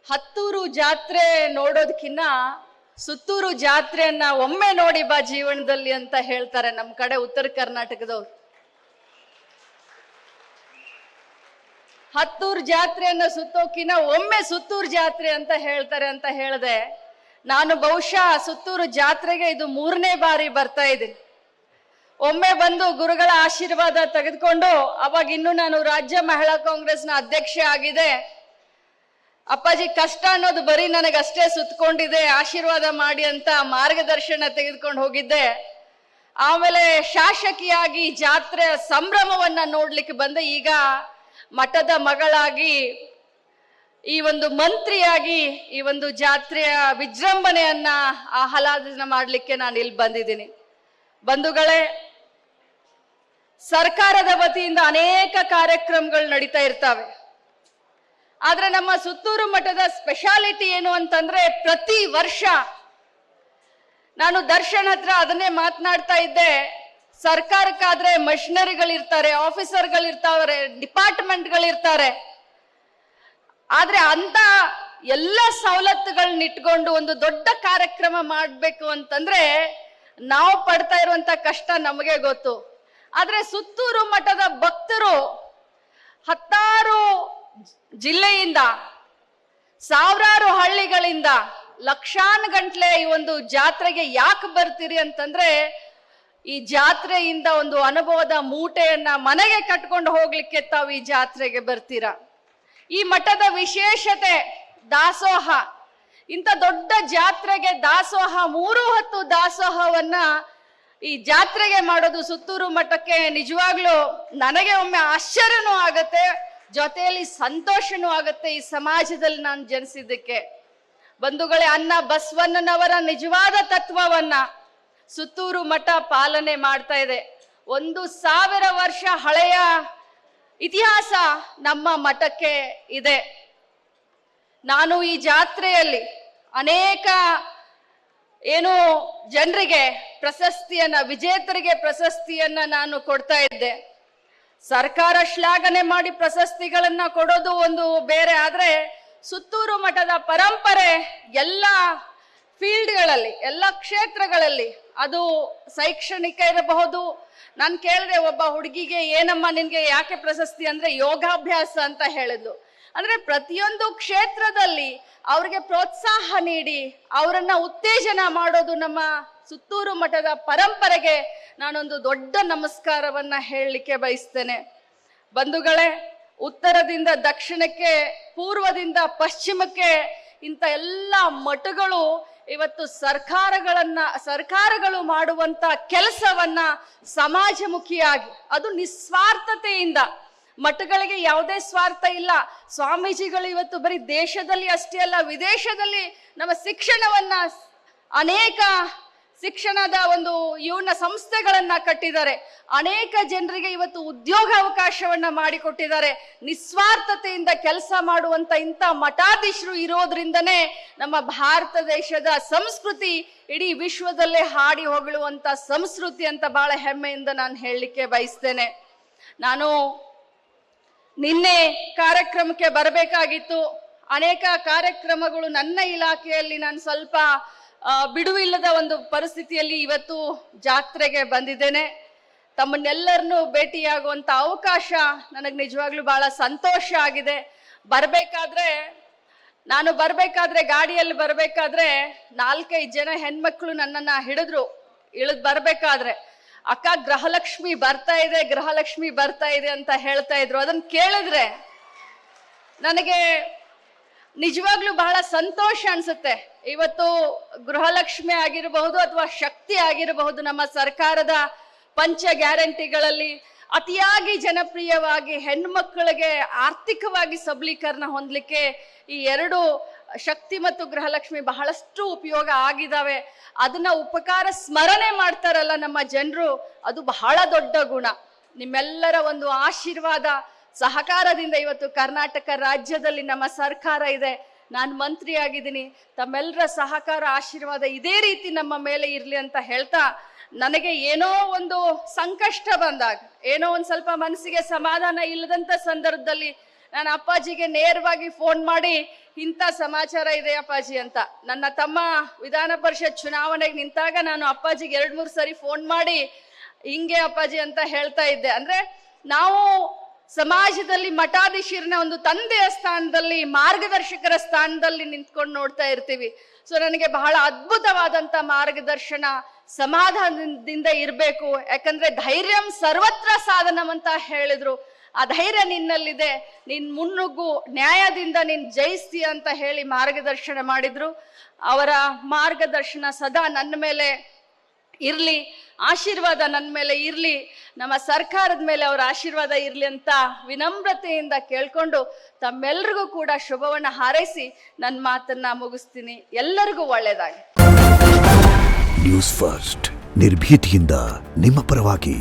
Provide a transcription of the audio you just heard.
ಹತ್ತೂರು ಜಾತ್ರೆ ನೋಡೋದಕ್ಕಿನ್ನ ಸುತ್ತೂರು ಜಾತ್ರೆಯನ್ನ ಒಮ್ಮೆ ನೋಡಿ ಬಾ ಜೀವನದಲ್ಲಿ ಅಂತ ಹೇಳ್ತಾರೆ ನಮ್ಮ ಕಡೆ ಉತ್ತರ ಕರ್ನಾಟಕದವ್ರು. ಹತ್ತೂರು ಜಾತ್ರೆಯನ್ನ ಸುತ್ತೋಕಿನ ಒಮ್ಮೆ ಸುತ್ತೂರು ಜಾತ್ರೆ ಅಂತ ಹೇಳ್ತಾರೆ ಅಂತ ಹೇಳಿದೆ. ನಾನು ಬಹುಶಃ ಸುತ್ತೂರು ಜಾತ್ರೆಗೆ ಇದು 3ನೇ ಬಾರಿ ಬರ್ತಾ ಇದ್ದೀನಿ. ಒಮ್ಮೆ ಬಂದು ಗುರುಗಳ ಆಶೀರ್ವಾದ ತೆಗೆದುಕೊಂಡು, ಅವಾಗ ಇನ್ನು ನಾನು ರಾಜ್ಯ ಮಹಿಳಾ ಕಾಂಗ್ರೆಸ್ನ ಅಧ್ಯಕ್ಷೆ ಆಗಿದೆ. ಅಪ್ಪಾಜಿ ಕಷ್ಟ ಅನ್ನೋದು ಬರೀ ನನಗಷ್ಟೇ ಸುತ್ತಕೊಂಡಿದೆ, ಆಶೀರ್ವಾದ ಮಾಡಿ ಅಂತ ಮಾರ್ಗದರ್ಶನ ತೆಗೆದುಕೊಂಡು ಹೋಗಿದ್ದೆ. ಆಮೇಲೆ ಶಾಸಕಿಯಾಗಿ ಜಾತ್ರೆಯ ಸಂಭ್ರಮವನ್ನ ನೋಡ್ಲಿಕ್ಕೆ ಬಂದೆ. ಈಗ ಮಠದ ಮಗಳಾಗಿ, ಈ ಒಂದು ಮಂತ್ರಿಯಾಗಿ ಈ ಒಂದು ಜಾತ್ರೆಯ ವಿಜೃಂಭಣೆಯನ್ನ ಆಹ್ಲಾದನ ಮಾಡ್ಲಿಕ್ಕೆ ನಾನು ಇಲ್ಲಿ ಬಂದಿದ್ದೀನಿ. ಬಂಧುಗಳೇ, ಸರ್ಕಾರದ ವತಿಯಿಂದ ಅನೇಕ ಕಾರ್ಯಕ್ರಮಗಳು ನಡೀತಾ ಇರ್ತವೆ. ಆದ್ರೆ ನಮ್ಮ ಸುತ್ತೂರು ಮಠದ ಸ್ಪೆಷಾಲಿಟಿ ಏನು ಅಂತಂದ್ರೆ, ಪ್ರತಿ ವರ್ಷ ನಾನು ದರ್ಶನ್ ಹತ್ರ ಅದನ್ನೇ ಮಾತನಾಡ್ತಾ ಇದ್ದೆ. ಸರ್ಕಾರಕ್ಕಾದ್ರೆ ಮಷಿನರಿಗಳಿರ್ತಾರೆ, ಆಫೀಸರ್ಗಳಿರ್ತಾರೆ, ಡಿಪಾರ್ಟ್ಮೆಂಟ್ಗಳಿರ್ತಾರೆ. ಆದ್ರೆ ಅಂತ ಎಲ್ಲ ಸವಲತ್ತುಗಳನ್ನ ಇಟ್ಕೊಂಡು ಒಂದು ದೊಡ್ಡ ಕಾರ್ಯಕ್ರಮ ಮಾಡ್ಬೇಕು ಅಂತಂದ್ರೆ ನಾವು ಪಡ್ತಾ ಇರುವಂತ ಕಷ್ಟ ನಮಗೆ ಗೊತ್ತು. ಆದ್ರೆ ಸುತ್ತೂರು ಮಠದ ಭಕ್ತರು ಹತ್ತಾರು ಜಿಲ್ಲೆಯಿಂದ, ಸಾವಿರಾರು ಹಳ್ಳಿಗಳಿಂದ, ಲಕ್ಷಾನುಗಟ್ಲೆ ಈ ಒಂದು ಜಾತ್ರೆಗೆ ಯಾಕೆ ಬರ್ತೀರಿ ಅಂತಂದ್ರೆ, ಈ ಜಾತ್ರೆಯಿಂದ ಒಂದು ಅನುಭವದ ಮೂಟೆಯನ್ನ ಮನೆಗೆ ಕಟ್ಕೊಂಡು ಹೋಗ್ಲಿಕ್ಕೆ ತಾವು ಈ ಜಾತ್ರೆಗೆ ಬರ್ತೀರಾ. ಈ ಮಠದ ವಿಶೇಷತೆ ದಾಸೋಹ. ಇಂಥ ದೊಡ್ಡ ಜಾತ್ರೆಗೆ ದಾಸೋಹ, 3 ಹೊತ್ತು ದಾಸೋಹವನ್ನ ಈ ಜಾತ್ರೆಗೆ ಮಾಡೋದು ಸುತ್ತೂರು ಮಠಕ್ಕೆ ನಿಜವಾಗ್ಲೂ ನನಗೆ ಒಮ್ಮೆ ಆಶ್ಚರ್ಯನೂ ಆಗತ್ತೆ, ಜೊತೆಯಲ್ಲಿ ಸಂತೋಷನೂ ಆಗತ್ತೆ ಈ ಸಮಾಜದಲ್ಲಿ ನಾನು ಜನಿಸಿದ್ದಕ್ಕೆ. ಬಂಧುಗಳೇ, ಅನ್ನ ಬಸವಣ್ಣನವರ ನಿಜವಾದ ತತ್ವವನ್ನ ಸುತ್ತೂರು ಮಠ ಪಾಲನೆ ಮಾಡ್ತಾ ಇದೆ. 1000 ವರ್ಷ ಹಳೆಯ ಇತಿಹಾಸ ನಮ್ಮ ಮಠಕ್ಕೆ ಇದೆ. ನಾನು ಈ ಜಾತ್ರೆಯಲ್ಲಿ ಅನೇಕ ಜನರಿಗೆ ಪ್ರಶಸ್ತಿಯನ್ನ, ವಿಜೇತರಿಗೆ ಪ್ರಶಸ್ತಿಯನ್ನ ನಾನು ಕೊಡ್ತಾ ಇದ್ದೆ. ಸರ್ಕಾರ ಶ್ಲಾಘನೆ ಮಾಡಿ ಪ್ರಶಸ್ತಿಗಳನ್ನ ಕೊಡೋದು ಒಂದು ಬೇರೆ, ಆದ್ರೆ ಸುತ್ತೂರು ಮಠದ ಪರಂಪರೆ ಎಲ್ಲ ಫೀಲ್ಡ್ಗಳಲ್ಲಿ, ಎಲ್ಲ ಕ್ಷೇತ್ರಗಳಲ್ಲಿ, ಅದು ಶೈಕ್ಷಣಿಕ ಇರಬಹುದು. ನಾನು ಕೇಳಿದೆ ಒಬ್ಬ ಹುಡುಗಿಗೆ, ಏನಮ್ಮ ನಿನ್ಗೆ ಯಾಕೆ ಪ್ರಶಸ್ತಿ ಅಂದ್ರೆ ಯೋಗಾಭ್ಯಾಸ ಅಂತ ಹೇಳಿದ್ಲು. ಅಂದ್ರೆ ಪ್ರತಿಯೊಂದು ಕ್ಷೇತ್ರದಲ್ಲಿ ಅವ್ರಿಗೆ ಪ್ರೋತ್ಸಾಹ ನೀಡಿ ಅವರನ್ನ ಉತ್ತೇಜನ ಮಾಡೋದು ನಮ್ಮ ಸುತ್ತೂರು ಮಠದ ಪರಂಪರೆಗೆ ನಾನೊಂದು ದೊಡ್ಡ ನಮಸ್ಕಾರವನ್ನ ಹೇಳಲಿಕ್ಕೆ ಬಯಸ್ತೇನೆ. ಬಂಧುಗಳೇ, ಉತ್ತರದಿಂದ ದಕ್ಷಿಣಕ್ಕೆ, ಪೂರ್ವದಿಂದ ಪಶ್ಚಿಮಕ್ಕೆ ಇಂಥ ಎಲ್ಲ ಮಠಗಳು ಇವತ್ತು ಸರ್ಕಾರಗಳು ಮಾಡುವಂತ ಕೆಲಸವನ್ನ ಸಮಾಜಮುಖಿಯಾಗಿ, ಅದು ನಿಸ್ವಾರ್ಥತೆಯಿಂದ, ಮಠಗಳಿಗೆ ಯಾವುದೇ ಸ್ವಾರ್ಥ ಇಲ್ಲ. ಸ್ವಾಮೀಜಿಗಳು ಇವತ್ತು ಬರೀ ದೇಶದಲ್ಲಿ ಅಷ್ಟೇ ಅಲ್ಲ, ವಿದೇಶದಲ್ಲಿ ನಮ್ಮ ಶಿಕ್ಷಣವನ್ನ, ಅನೇಕ ಶಿಕ್ಷಣದ ಒಂದು ಸಂಸ್ಥೆಗಳನ್ನ ಕಟ್ಟಿದ್ದಾರೆ. ಅನೇಕ ಜನರಿಗೆ ಇವತ್ತು ಉದ್ಯೋಗ ಅವಕಾಶವನ್ನ ಮಾಡಿಕೊಟ್ಟಿದ್ದಾರೆ. ನಿಸ್ವಾರ್ಥತೆಯಿಂದ ಕೆಲಸ ಮಾಡುವಂತ ಇಂಥ ಮಠಾಧೀಶರು ಇರೋದ್ರಿಂದನೇ ನಮ್ಮ ಭಾರತ ದೇಶದ ಸಂಸ್ಕೃತಿ ಇಡೀ ವಿಶ್ವದಲ್ಲೇ ಹಾಡಿ ಹೊಗಳುವಂತ ಸಂಸ್ಕೃತಿ ಅಂತ ಬಹಳ ಹೆಮ್ಮೆಯಿಂದ ನಾನು ಹೇಳಲಿಕ್ಕೆ ಬಯಸ್ತೇನೆ. ನಾನು ನಿನ್ನೆ ಕಾರ್ಯಕ್ರಮಕ್ಕೆ ಬರಬೇಕಾಗಿತ್ತು. ಅನೇಕ ಕಾರ್ಯಕ್ರಮಗಳು ನನ್ನ ಇಲಾಖೆಯಲ್ಲಿ ನಾನು ಸ್ವಲ್ಪ ಬಿಡುವಿಲ್ಲದ ಒಂದು ಪರಿಸ್ಥಿತಿಯಲ್ಲಿ ಇವತ್ತು ಜಾತ್ರೆಗೆ ಬಂದಿದ್ದೇನೆ. ತಮ್ಮನ್ನೆಲ್ಲರನ್ನೂ ಭೇಟಿಯಾಗುವಂತ ಅವಕಾಶ ನನಗೆ ನಿಜವಾಗ್ಲೂ ಬಹಳ ಸಂತೋಷ ಆಗಿದೆ. ನಾನು ಬರ್ಬೇಕಾದ್ರೆ ಗಾಡಿಯಲ್ಲಿ ಬರ್ಬೇಕಾದ್ರೆ 4-5 ಜನ ಹೆಣ್ಮಕ್ಳು ನನ್ನನ್ನ ಇಳಿದ್ ಬರ್ಬೇಕಾದ್ರೆ, ಅಕ್ಕ ಗೃಹಲಕ್ಷ್ಮಿ ಬರ್ತಾ ಇದೆ ಅಂತ ಹೇಳ್ತಾ ಇದ್ರು. ಅದನ್ನ ಕೇಳಿದ್ರೆ ನನಗೆ ನಿಜವಾಗ್ಲೂ ಬಹಳ ಸಂತೋಷ ಅನ್ಸುತ್ತೆ. ಇವತ್ತು ಗೃಹಲಕ್ಷ್ಮಿ ಆಗಿರಬಹುದು ಅಥವಾ ಶಕ್ತಿ ಆಗಿರಬಹುದು, ನಮ್ಮ ಸರ್ಕಾರದ ಪಂಚ ಗ್ಯಾರಂಟಿಗಳಲ್ಲಿ ಅತಿಯಾಗಿ ಜನಪ್ರಿಯವಾಗಿ ಹೆಣ್ಮಕ್ಕಳಿಗೆ ಆರ್ಥಿಕವಾಗಿ ಸಬಲೀಕರಣ ಹೊಂದಲಿಕ್ಕೆ ಈ 2 ಶಕ್ತಿ ಮತ್ತು ಗೃಹಲಕ್ಷ್ಮಿ ಬಹಳಷ್ಟು ಉಪಯೋಗ ಆಗಿದಾವೆ. ಅದನ್ನ ಉಪಕಾರ ಸ್ಮರಣೆ ಮಾಡ್ತಾರಲ್ಲ ನಮ್ಮ ಜನರು, ಅದು ಬಹಳ ದೊಡ್ಡ ಗುಣ. ನಿಮ್ಮೆಲ್ಲರ ಒಂದು ಆಶೀರ್ವಾದ, ಸಹಕಾರದಿಂದ ಇವತ್ತು ಕರ್ನಾಟಕ ರಾಜ್ಯದಲ್ಲಿ ನಮ್ಮ ಸರ್ಕಾರ ಇದೆ. ನಾನು ಮಂತ್ರಿ ಆಗಿದ್ದೀನಿ. ತಮ್ಮೆಲ್ಲರ ಸಹಕಾರ, ಆಶೀರ್ವಾದ ಇದೇ ರೀತಿ ನಮ್ಮ ಮೇಲೆ ಇರಲಿ ಅಂತ ಹೇಳ್ತಾ, ನನಗೆ ಏನೋ ಒಂದು ಸಂಕಷ್ಟ ಬಂದಾಗ, ಏನೋ ಒಂದು ಸ್ವಲ್ಪ ಮನಸ್ಸಿಗೆ ಸಮಾಧಾನ ಇಲ್ಲದಂತ ಸಂದರ್ಭದಲ್ಲಿ ನಾನು ಅಪ್ಪಾಜಿಗೆ ನೇರವಾಗಿ ಫೋನ್ ಮಾಡಿ ಇಂಥ ಸಮಾಚಾರ ಇದೆ ಅಪ್ಪಾಜಿ ಅಂತ. ನನ್ನ ತಮ್ಮ ವಿಧಾನ ಪರಿಷತ್ ಚುನಾವಣೆಗೆ ನಿಂತಾಗ ನಾನು ಅಪ್ಪಾಜಿಗೆ 2-3 ಸರಿ ಫೋನ್ ಮಾಡಿ ಹಿಂಗೆ ಅಪ್ಪಾಜಿ ಅಂತ ಹೇಳ್ತಾ ಇದ್ದೆ. ಅಂದ್ರೆ ನಾವು ಸಮಾಜದಲ್ಲಿ ಮಠಾಧೀಶರನ್ನ ಒಂದು ತಂದೆಯ ಸ್ಥಾನದಲ್ಲಿ, ಮಾರ್ಗದರ್ಶಕರ ಸ್ಥಾನದಲ್ಲಿ ನಿಂತ್ಕೊಂಡು ನೋಡ್ತಾ ಇರ್ತೀವಿ. ಸೊ ನನಗೆ ಬಹಳ ಅದ್ಭುತವಾದಂತ ಮಾರ್ಗದರ್ಶನ, ಸಮಾಧಾನದಿಂದ ಇರಬೇಕು. ಯಾಕಂದ್ರೆ ಧೈರ್ಯಂ ಸರ್ವತ್ರ ಸಾಧನಂ ಅಂತ ಹೇಳಿದ್ರು. ಆ ಧೈರ್ಯ ನಿನ್ನಲ್ಲಿದೆ, ನೀನ್ ಮುನ್ನುಗ್ಗು, ನ್ಯಾಯದಿಂದ ನೀನ್ ಜಯಿಸ್ತೀಯ ಅಂತ ಹೇಳಿ ಮಾರ್ಗದರ್ಶನ ಮಾಡಿದ್ರು. ಅವರ ಮಾರ್ಗದರ್ಶನ ಸದಾ ನನ್ನ ಮೇಲೆ ಇರ್ಲಿ, ಆಶೀರ್ವಾದ ನನ್ನ ಮೇಲೆ ಇರ್ಲಿ, ನಮ್ಮ ಸರ್ಕಾರದ ಮೇಲೆ ಅವರ ಆಶೀರ್ವಾದ ಇರ್ಲಿ ಅಂತ ವಿನಮ್ರತೆಯಿಂದ ಕೇಳ್ಕೊಂಡು ತಮ್ಮೆಲ್ರಿಗೂ ಕೂಡ ಶುಭವನ್ನ ಹಾರೈಸಿ ನನ್ನ ಮಾತನ್ನ ಮುಗಿಸ್ತೀನಿ. ಎಲ್ಲರಿಗೂ ಒಳ್ಳೆಯದಾಗಿ. ನ್ಯೂಸ್ ಫಸ್ಟ್, ನಿರ್ಭೀತಿಯಿಂದ ನಿಮ್ಮ ಪರವಾಗಿ.